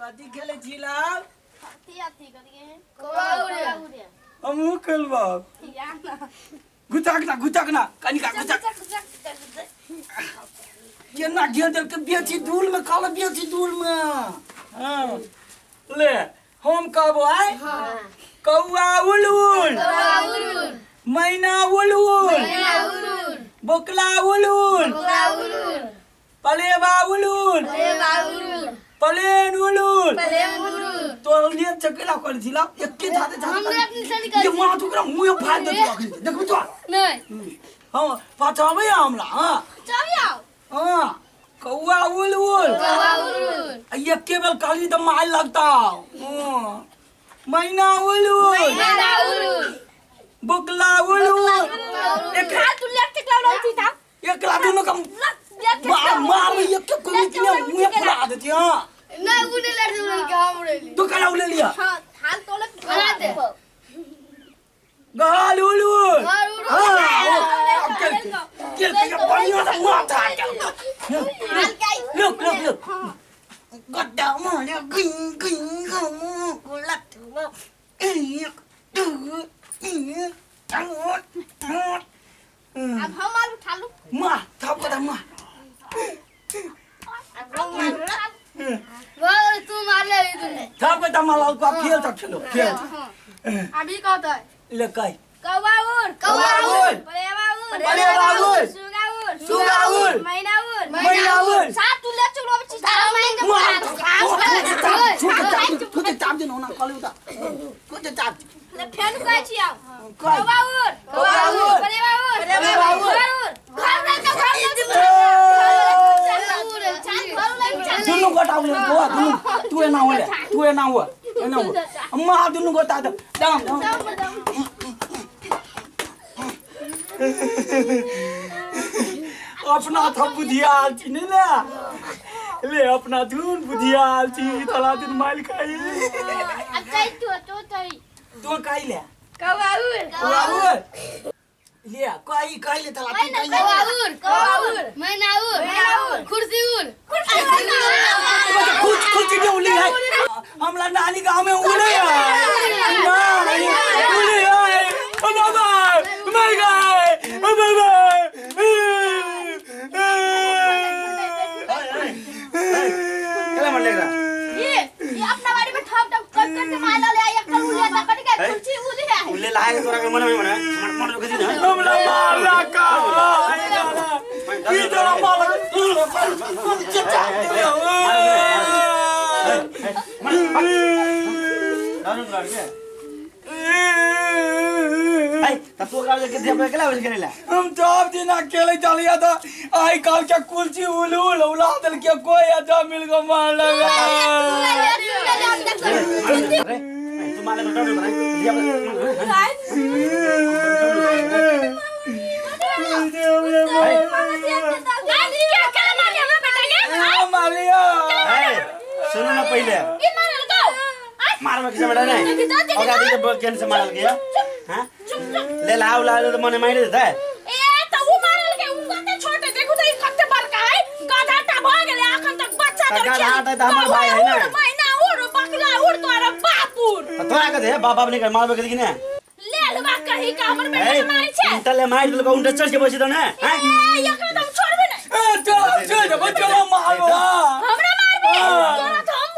कथी खेले छिलाव अथी करिए कौआ हमहू खेलबा गुचक ना कनिका गुचक केना घेर देल के बेची धूल में काला बेची धूल में हां ले हम कहबो आय कौआ उलुल मैना उलुल बोकला उलुल पलेवा उलुल पलेन उलुल तोर लिए चकेला कर दिला एके जाते ये मां टुकरा मुंह फाड़ दे देखो तो नहीं हां पाछावे हमरा हां चाबिया हां कौआ उलुल ये केवल काली तो मार लगता हां मैना उलुल बोकला उलुल एक हाथ तू लेफ्ट क्लाउड होती था एक लादनो का मार ये के कोनी के मुंह फाड़ देती हां नहीं उन्हें लड़ दूँ क्या हम ले तू कला ले लिया हाँ हाल तोले बना दे गाल उलुल हां के बढ़िया से माथा हाल क्या look गड्ढा मारे गिंग गुलत अब हम मार उठा लो मां थाप कदा मां वो तू मार ले तूने थाप कदा मां को खेल तक खेलो खेल अभी कहता है ले काई कौवा उड़ पलेवा उड़ सुगा उड़ मैना उड़ साथ तू ले चलो अब चीज कुछ चाप दे ना कॉल उता कुछ चाप ले फैन कहै छियै कौवा उड़ पलेवा उड़ घर दुनु गोटा उले को दुनु तू ना होले ना हो अम्मा दुनु गोटा दाम अपना था बुधियाल छी नहीं ले अपना धुन बुधियाल छी तला दिन माइल खाई अच्छा तो काई ले कौवा उड़ ले काई ले तला कौवा उड़ मैना उड़ कुर्सी उड़ कुछ के उली है हमला नानी गांव में उले है उले है ओ बाबा मर गए ओ बाबा क्या मन लेगा ये अपना बाड़ी में ठप ठप कर के माला ले आया कर उले ना कट के कुर्सी उली है उले लाए तोरा के मन में मत कदी ना हमला मार रखा ई तोरा मार दारू लड़ गया तब तो काल के देब केला बस करेला हम तो अब दिन अकेले चलिया था आई काल के कुलची उलूल औलाद के कोई आजा मिल गो मार लगा तुम्हारे बेटा ने बनाई सुनो ना पहले मारवा किसे बेटा नहीं ओका दे केन से मारल गया हां ले लाओ तो मने मार देता है ए तो वो मारल के उनका ते छोटे देखो तो कत्ते बड़का है गाधा टा भ गेले अखन तक बच्चा तो गाधा त हमर भाई है ना मैना उड़ बकला उड़ तोरा बापुर तोरा के दे बाबा ने मारबे के कि ना ले लबा कहि का हमर बेटा मारै छै उनटले मार देल को उनटे चढ़ के बसी दो ना हैं एकरा तो छोड़बे नहीं चलो चल दे चलो मारो हमरा मारबे तोरा तो हम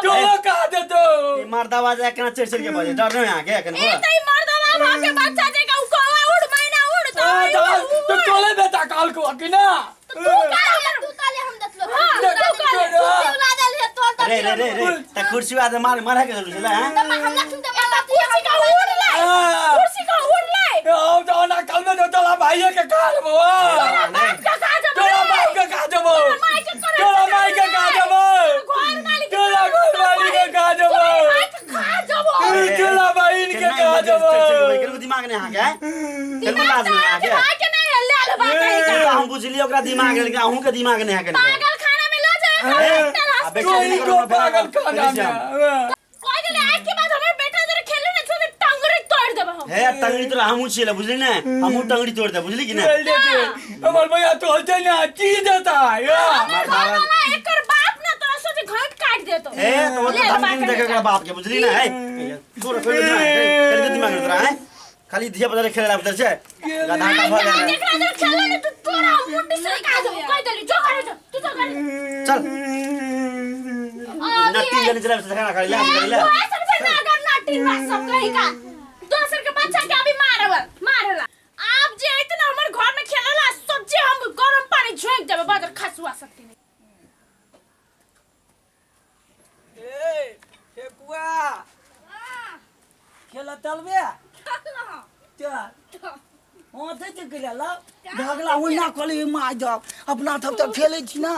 चलो का दे तो मर्दावा जा केना चढ़ के बजे डर नहीं आ के कन ए तई मर्दावा भागे बच्चा जे का कौवा उड़ मैना उड़ तो चले बेटा काल को कि ना तू ताले हम दसलो तू लादल है तो रे त कुर्सी वाद मार के जरूर है हैं त हमरा तुम त कुर्सी का उड़ ले हम तो ना कल में तो चला भाई के काल बवा तोरा बाप के का जबो तोरा माई के का जबो तोरा घर वाली के का जबो तोरा बहन के का जबो केनो दिमाग नहीं आ गया केनो लाज नहीं आ गया हम बुझली ओकरा दिमाग लेकिन अहू के दिमाग नहीं आ गया पागल खाना में ला जाए पागल खाना में कोई गले आज के बाद हमें बेटा जरा खेले ना तो टंगरी तोड़ देबो हम हे टंगड़ी तो हमू छिले बुझली ना हमू टंगड़ी तोड़ दे बुझली कि ना हमर भैया तो हलते ना की देता है हमर बाबा एकर बाप ना तोरा सोचे घर देतो ए तो वो धमकी देखे का बाप के बुझली ना है छोड़ छोड़ कर दिमाग में रहा है खाली धिया पता खेलला उधर से गधा का भर देख रहा है खेलने ने तू तोरा मुंडी से का दो कोई दली जो करे तू तो कर चल नट्टी जने चला से खाना खा ले वो सबसे नागर नाटी ना सब कहीं का दोसर के बच्चा के अभी मारला आप जे इतना हमर घर में खेलला सब्जी हम गरम पानी झोंक देबे बादर खसुआ सकती नहीं ए ठेकुआ खेला चलबे हाँ ते के ला भागला ओइना कहली माय जाब अपना तब तक खेलै छी ना